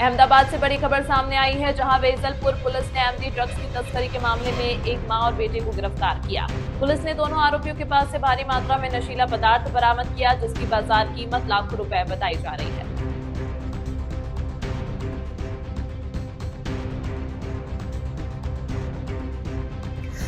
अहमदाबाद से बड़ी खबर सामने आई है, जहां वेजलपुर पुलिस ने एमडी ड्रग्स की तस्करी के मामले में एक मां और बेटे को गिरफ्तार किया। पुलिस ने दोनों आरोपियों के पास से भारी मात्रा में नशीला पदार्थ बरामद किया, जिसकी बाजार कीमत लाखों रुपए बताई जा रही है।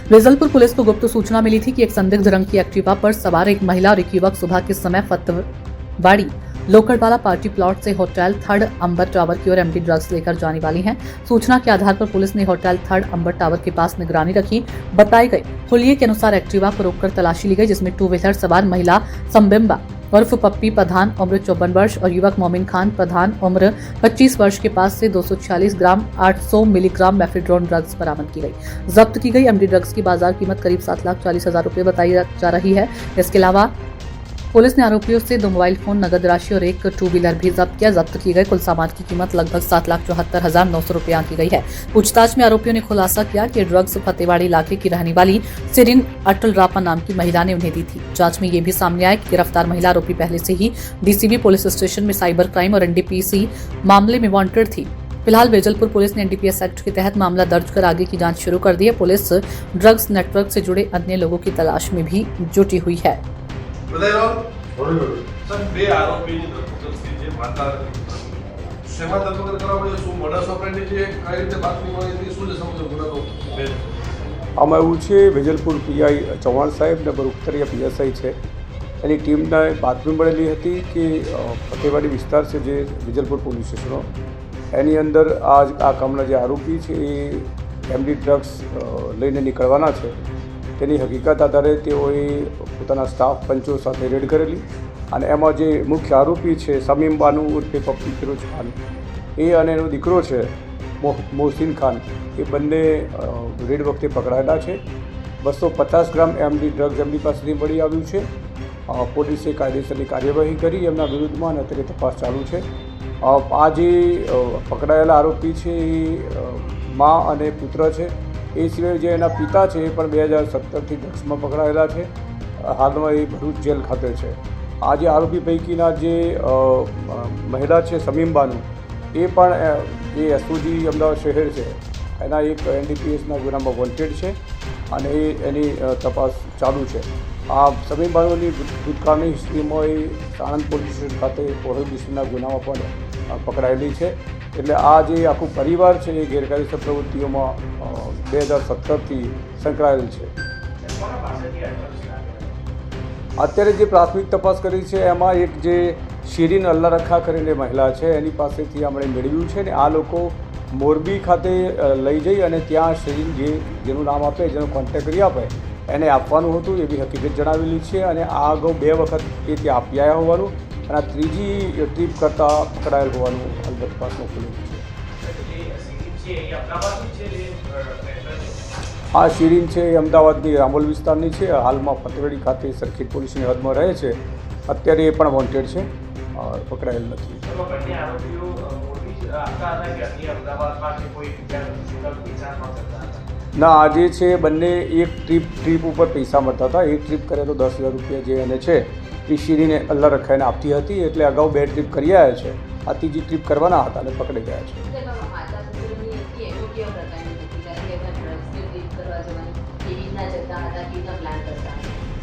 वेजलपुर पुलिस को गुप्त सूचना मिली थी कि एक संदिग्ध रंग की एक्टिवा पर सवार एक महिला और एक युवक सुबह के समय फतवाड़ी लोकड़वाला पार्टी प्लॉट से होटल थर्ड अंबर टावर की ओर एमडी ड्रग्स लेकर जाने वाली हैं। सूचना के आधार पर पुलिस ने होटल थर्ड अंबर टावर के पास निगरानी रखी। बताई गई हुलिये के अनुसार एक्टिवा को रोककर तलाशी ली गई, जिसमें टू व्हीलर सवार महिला संबिम्बा उर्फ पप्पी प्रधान उम्र 54 वर्ष और युवक मोमिन खान प्रधान उम्र 25 वर्ष के पास से 246 ग्राम 800 मिलीग्राम मेफेड्रोन ड्रग्स बरामद की गई। जब्त की गई एमडी ड्रग्स की बाजार कीमत करीब 7,40,000 रुपए बताई जा रही है। इसके अलावा पुलिस ने आरोपियों से 2 मोबाइल फोन, नगद राशि और एक टू व्हीलर भी जब्त किया। जब्त की गई कुल सामान की कीमत लगभग 7,74,900 रुपए आंकी गई है। पूछताछ में आरोपियों ने खुलासा किया कि ड्रग्स फतेवाड़ी इलाके की रहने वाली सिरिन अटल रापा नाम की महिला ने उन्हें दी थी। जांच में ये भी सामने आया कि गिरफ्तार महिला आरोपी पहले से ही डीसीबी पुलिस स्टेशन में साइबर क्राइम और एनडीपीसी मामले में वांटेड थी। फिलहाल वेजलपुर पुलिस ने एनडीपीएस एक्ट के तहत मामला दर्ज कर आगे की जांच शुरू कर दी है। पुलिस ड्रग्स नेटवर्क से जुड़े अन्य लोगों की तलाश में भी जुटी हुई है। सर, બે આરોપીની ધરપકડ જે માતા શેમાં ધરપકડ કરવા પડે, શું મોડસ ઓપરેન્ડી છે, કઈ રીતે બાતમી મળી હતી, શું છે સમગ્ર ગુનાનો? આમાં એવું છે, વેજલપુર પીઆઈ ચૌહાણ સાહેબ ને બરુખતરિયા પીએસઆઈ છે, એની ટીમને બાતમી મળેલી હતી કે ફતેવાડી વિસ્તાર છે જે વેજલપુર પોલીસ સ્ટેશનનો, એની અંદર આ કામના જે આરોપી છે એ એમડી ડ્રગ્સ લઈને નીકળવાના છે। તેની હકીકત આધારે તેઓએ પોતાના સ્ટાફ પંચો સાથે રેડ કરેલી અને એમાં જે મુખ્ય આરોપી છે સમીમ બાનુ ઉર્ફે પપ્પી ફિરોજ ખાન એ અને એનો દીકરો છે મોહસિન ખાન એ બંને રેડ વખતે પકડાયેલા છે। 250 ગ્રામ એમડી ડ્રગ્સ એમની પાસેથી મળી આવ્યું છે। પોલીસે કાયદેસરની કાર્યવાહી કરી એમના વિરુદ્ધમાં અને અત્યારે તપાસ ચાલુ છે। આ જે પકડાયેલા આરોપી છે એ મા અને પુત્ર છે। એ સિવાય જે એના પિતા છે એ પણ 2017થી ડ્રગ્સમાં પકડાયેલા છે। હાલમાં એ ભરૂચ જેલ ખાતે છે। આ જે આરોપી પૈકીના જે મહિલા છે સમીમ બાનુ એ પણ એ એસઓજી અમદાવાદ શહેર છે, એના એક એનડીપીએસના ગુનામાં વોન્ટેડ છે અને એની તપાસ ચાલુ છે। આ સમીમ બાનુની ભૂતકાળની હિસ્ટ્રીમાં એ આણંદ પોલીસ સ્ટેશન ખાતે પ્રોહિબિશનના ગુનામાં પણ પકડાયેલી છે। એટલે આ જે આખું પરિવાર છે એ ગેરકાયદેસર પ્રવૃત્તિઓમાં 2017થી સંકળાયેલ છે। અત્યારે જે પ્રાથમિક તપાસ કરી છે એમાં એક જે શિરીન અલ્લા રખા કરીને મહિલા છે એની પાસેથી આપણે મેળવ્યું છે ને આ લોકો મોરબી ખાતે લઈ જઈ અને ત્યાં શિરીન જેનું નામ આપે, જેનો કોન્ટેક્ટ કરી આપે એને આપવાનું હતું એવી હકીકત જણાવેલી છે અને આ અગાઉ 2 વખત એ ત્યાં આપી આવ્યા હોવાનું અને આ ત્રીજી ટ્રીપ કરતાં પકડાયેલ હોવાનું હાલ તપાસમાં ખુલ્યું છે। આ શિરીન છે એ અમદાવાદની રામોલ વિસ્તારની છે, હાલમાં ફતેવાડી ખાતે સરખેજ પોલીસની હદમાં રહે છે। અત્યારે એ પણ વોન્ટેડ છે, પકડાયેલ નથી। ના, આજે છે બંને એક ટ્રીપ ઉપર પૈસા મળતા હતા। એક ટ્રીપ કરે તો 10,000 રૂપિયા જે એને છે એ શિરીને અલ્લા રખાઈને આપતી હતી, એટલે અગાઉ 2 ટ્રીપ કરી આવ્યા છે। આ ત્રીજી ટ્રીપ કરવાના હતા અને પકડી ગયા છે।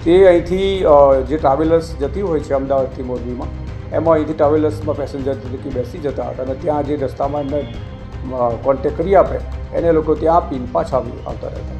તે અહીંથી જે ટ્રાવેલર્સ જતી હોય છે અમદાવાદથી મોરબીમાં, એમાં અહીંથી ટ્રાવેલર્સમાં પેસેન્જર તરીકે બેસી જતા હતા અને ત્યાં જે રસ્તામાં એમને કોન્ટેક્ટ કરી આપે એને લોકો ત્યાં આપીને પાછા આવતા રહેતા।